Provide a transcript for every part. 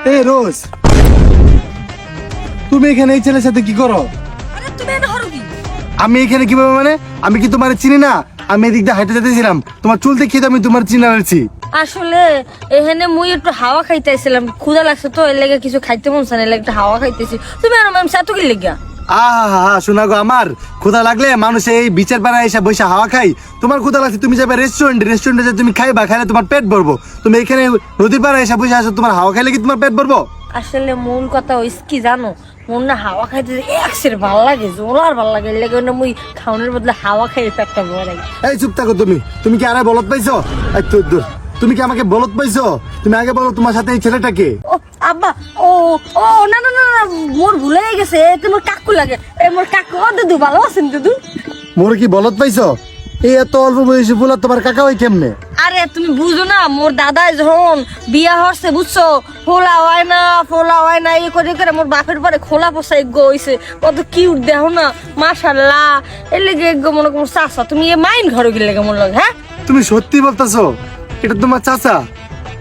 এই রোজ, তুমি এখানে এই ছেলের সাথে কি করো? আমি এখানে কিভাবে মানে? আমি কি তোমার চিনি না? আমি এদিক দিয়ে হাইটে যেতেছিলাম, তোমার চুল দেখে তো আমি তোমার চিনা ফেলছি। আসলে এখানে মুই একটু হাওয়া খাইতেছিলাম, ক্ষুধা লাগছে তো এর লেগে কিছু খাইতে মন চায় না, এর লেগে একটু হাওয়া খাইতেছি। তুমি আর ম্যাম সাথে কি লেগা? আহা শোনা গো, আমার ক্ষুধা লাগলে মানুষ এই বিচার পাড়ায় এসে বসে হাওয়া খাই। তোমার ক্ষুধা লাগছে, তুমি যাবে রেস্টুরেন্টে যে তুমি খাইবা, খাইলে তোমার পেট ভরবো। তুমি এখানে নদীর পাড়ায় এসে বসে আসো, তোমার হাওয়া খাইলে কি তোমার পেট ভরবো? আসলে মূল কথা হইছে কি জানো, মন না হাওয়া খাইতে একসের ভাল লাগে, জোলার ভাল লাগে, এর লেগে না মুই খাওয়ানোর বদলে হাওয়া খাই পেটটা ভরে। এই চুপ থাকো তুমি, তুমি কি আরে বলত পাইছো? এই তো দূর, তুমি কি আমাকে বলত পাইছো? তুমি আগে বলো তোমার সাথে এই ছেলেটাকে। ও আব্বা, ও ও না না না না, মোর ভুলে গেছে, তোমার কাকু লাগে। এই মোর কাকু। ও দুদু ভালো আছেন দুদু? মোর কি বলত পাইছো? এই এত অল্প বয়সী বলা তোমার কাকা হয় কেমনে? আরে তুমি বুঝো না, মোর দাদাই যখন বিয়া হচ্ছে বুঝছো, ফোলা হয় না এই করে করে মোর বাপের পরে খোলা পোষা এগো হইছে, কত কিউট দেখো না, মাশাআল্লাহ। এর লেগে এগো মনে করো চাচা, তুমি এ মাইন ঘরে গেলে কেমন লাগে? হ্যাঁ তুমি সত্যি বলতেছো এটা তোমার চাচা?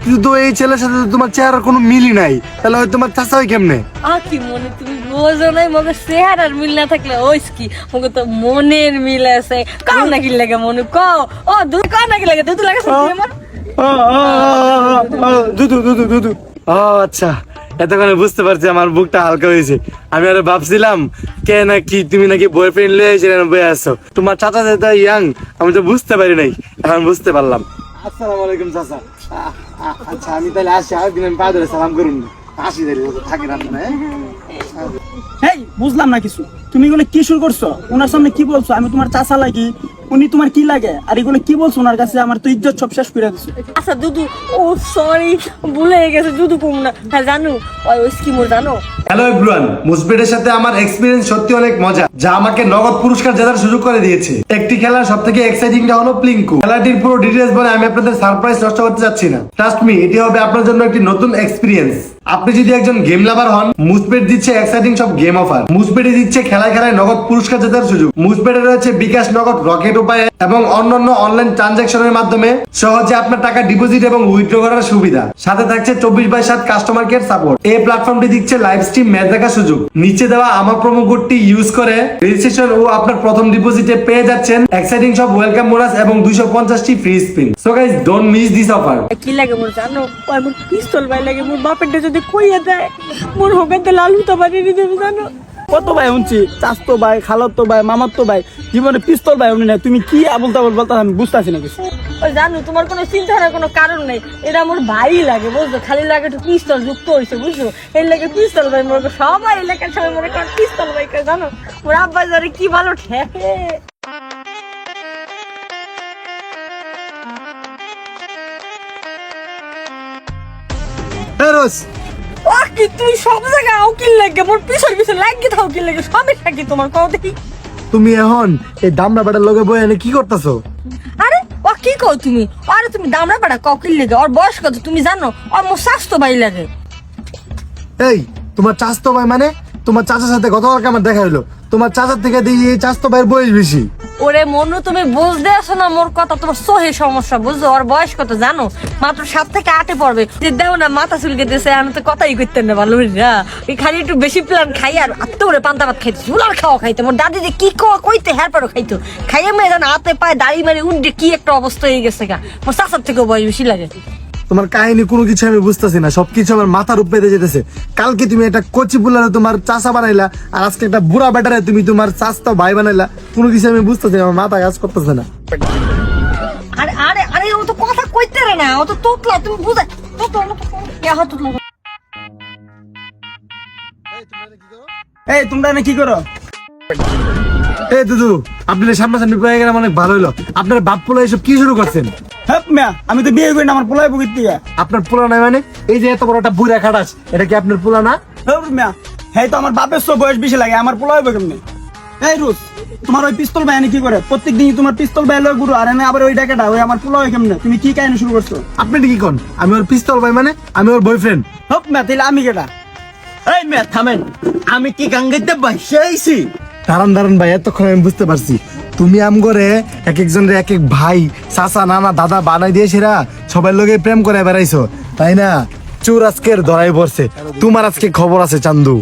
কিন্তু তো এই ছেলের সাথে তো তোমার চেহারার কোনো মিলই নাই, তাহলে হয় তোমার চাচা হয় কেমনে? কি মনে তুমি বোঝো নাই, মগে চেহারার মিল না থাকলে ওইস কি, মগে তো মনের মিল আছে। কাও না কি লাগে মনে কও, ও দুধ কাও না কি লাগে, দুধ লাগে সত্যি আমার। দুদু দুদু দুদু। ও আচ্ছা, এতক্ষণে বুঝতে পারছি, আমার বুকটা হালকা হয়েছে। আমি আরে ভাবছিলাম কে নাকি তুমি নাকি বয়ফ্রেন্ড লিয়ে এসে বয়ে আসছো, তোমার চাচা যেটা ইয়াং, আমি তো বুঝতে পারি নাই, এখন বুঝতে পারলাম। আসসালামু আলাইকুম চাচা। আচ্ছা আমি তাহলে আসি, আরেকদিন আমি পা ধরে সালাম করুন, আসি থাকি না। হেই, বুঝলাম না কিছু। তুমি এগুলো কি শুরু করছো? ওনার সামনে কি বলছো? আমি তোমার চাচা লাগি, উনি তোমার কি লাগে? আর এগুলো কি বলছো ওনার কাছে? আমার তো ইজ্জত সব শেষ করে দিছো। আচ্ছা দুদু, ও সরি, ভুলে গেছে দুদু কম না। হ্যাঁ জানো ওই স্কিমর জানো? হ্যালো এভরিওয়ান, মুসবেটের সাথে আমার এক্সপিরিয়েন্স সত্যি অনেক মজা, যা আমাকে নগদ পুরস্কার জেতার সুযোগ করে দিয়েছে। একটি খেলার সবথেকে এক্সাইটিংটা হলো প্লিঙ্কু। খেলাটির পুরো ডিটেইলস বলে আমি আপনাদের সারপ্রাইজ নষ্ট করতে যাচ্ছি না। ট্রাস্ট মি, এটি হবে আপনার জন্য একটি নতুন এক্সপিরিয়েন্স। আপনি যদি একজন গেম লাভার হন, মুসবেট দিচ্ছে এক্সাইটিং সব গেম অফার। মুসবেটে দিচ্ছে খেলায় খেলায় নগদ পুরস্কার জেতার সুযোগ। মুসবেটে রয়েছে বিকাশ, নগদ, রকেট উপায়ে এবং অন্যান্য অনলাইন ট্রানজাকশনের মাধ্যমে সহজে আপনার টাকা ডিপোজিট এবং উইথড্র করার সুবিধা। সাথে থাকছে 24/7 কাস্টমার কেয়ার সাপোর্ট। এই প্ল্যাটফর্মটি দিচ্ছে লাইভ স্ট্রিম ম্যাচ দেখার সুযোগ। নিচে দেওয়া আমার প্রোমো কোডটি ইউজ করে রেজিস্ট্রেশন ও আপনার প্রথম ডিপোজিটে পেয়ে যাচ্ছেন এক্সাইটিং সব ওয়েলকাম বোনাস এবং 250টি free spin. So guys, don't miss this offer. কি লাগে মোর জানো? ওই মোর পিস্তল ভাই লাগে, মোর বাপেরটা যদি কইয়া দেয় মোর হোগাতে লাল হুতা বানিয়ে দেবে জানো? কত ভাই শুনছি, চাচতো ভাই, খালাতো ভাই, মামাতো ভাই, জীবনে পিস্তল ভাই উনি না। তুমি কি আবল তাবল বলতে, আমি বুঝতেছি না কিছু। ওই জানো, তোমার কোনো চিন্তা করার কোনো কারণ নেই, এটা মোর ভাই লাগে বুঝছো, খালি লাগে একটু পিস্তল যুক্ত হয়েছে বুঝছো, এর লাগে পিস্তল ভাই। মোর সবাই এলাকার সবাই মনে করেন পিস্তল ভাই কে জানো? মোর আব্বা জানে কি ভালো ঠেকে। রোজ, ও কি তুমি সব জায়গায় উকিল লাগে, মোর পিছল পিছল লাগিয়ে থাও উকিল লাগে, সবই থাকি তোমার কও দেখি। তুমি এখন এই দামড়া বেটার লগে বই এনে কি করতেছো? আরে ও কি কও তুমি? আরে তুমি দামড়া পাড়া ককিল লাগে, ওর বয়স কত তুমি জানো? ওর মোর স্বাস্থ্য ভাই লাগে। এই তোমার চাচাতো ভাই মানে? তোমার চাচার সাথে গতকালকে আমার দেখা হলো, তোমার চাচার থেকে দেখি এই চাচাতো ভাইয়ের বয়স বেশি। ওরে মনু, তুমি বুঝতে আসো না মোর কথা, তোমার সহে সমস্যা বুঝছো। ওর বয়স কত জানো? মাত্র 7 থেকে 8 পড়বে। যে দেও না মাথা চুলকে দিয়েছে, আমি তো কথাই করতেন না ভালো না। ওই খালি একটু বেশি প্ল্যান খাই আর আত্ম করে পান্তা ভাত খাইতো, চুলার খাওয়া খাইতো। মোর দাদি যে কি কইতে হ্যার পারো খাইতো, খাইয়ে মেয়ে জানো হাতে পায়ে দাড়ি মারি উঠে কি একটা অবস্থা হয়ে গেছে গা। মোর চাচার থেকেও বয়স বেশি লাগে। তোমার কাহিনী কোনো কিছু আমি বুঝতেছি না, সবকিছু আমার মাথার উপরে যেতেছে। কালকে তুমি একটা কচি পুলারে তোমার চাচা বানাইলা, আর আজকে একটা বুড়া বেটারে তুমি তোমার চাচা ভাই বানাইলা। কোনো কিছু আমি বুঝতেছি না, আমার মাথা কাজ করতেছে না। আরে আরে আরে, ও তো কথা কইতে রে না, ও তো তোতলা, তুমি বুঝা তোতলা। এই তোমরা এনে কি করো? এই দুদু, আপনি সামনাসামনি পেয়ে গেলাম, অনেক ভালো হলো। আপনার বাপ পোলা এসব কি শুরু করছেন? হ্যাঁ মিয়া, আমি তো বিয়ে করি না, আমার পোলাই বুকির দিয়ে। আপনার পোলা নাই মানে? এই যে এত বড় একটা বুড়া খাটাস, এটা কি আপনার পোলা না? হ্যাঁ মিয়া, হ্যাঁ তো আমার বাপের সব বয়স বেশি লাগে, আমার পোলাই হবে কেমনি? এই রুস, তোমার ওই পিস্তল ভাই এনে কি করে? প্রত্যেক দিনই তোমার পিস্তল ভাই লয় গুরু, আর এনে আবার ওই ডাকাটা, ওই আমার পোলা হয় কেমনে? তুমি কি কাহিনী শুরু করছো? আপনি কি কোন? আমি ওর পিস্তল ভাই মানে? আমি ওর বয়ফ্রেন্ড। হপ মিয়া, তাহলে আমি কেটা? এই মেয়ে থামেন, আমি কি গাঙ্গেতে বাসে আইছি? দাঁড়ান দাঁড়ান ভাই, এতক্ষণ আমি বুঝতে পারছি তুমি আমগরে এক একজনের এক এক ভাই, চাচা, নানা, দাদা বানাই দিয়ে সেরা সবার লগে প্রেম করে বেড়াইছো, তাই না? চোর আজকের ধরাই পড়ছে, তোমার আজকে খবর আছে চান্দু।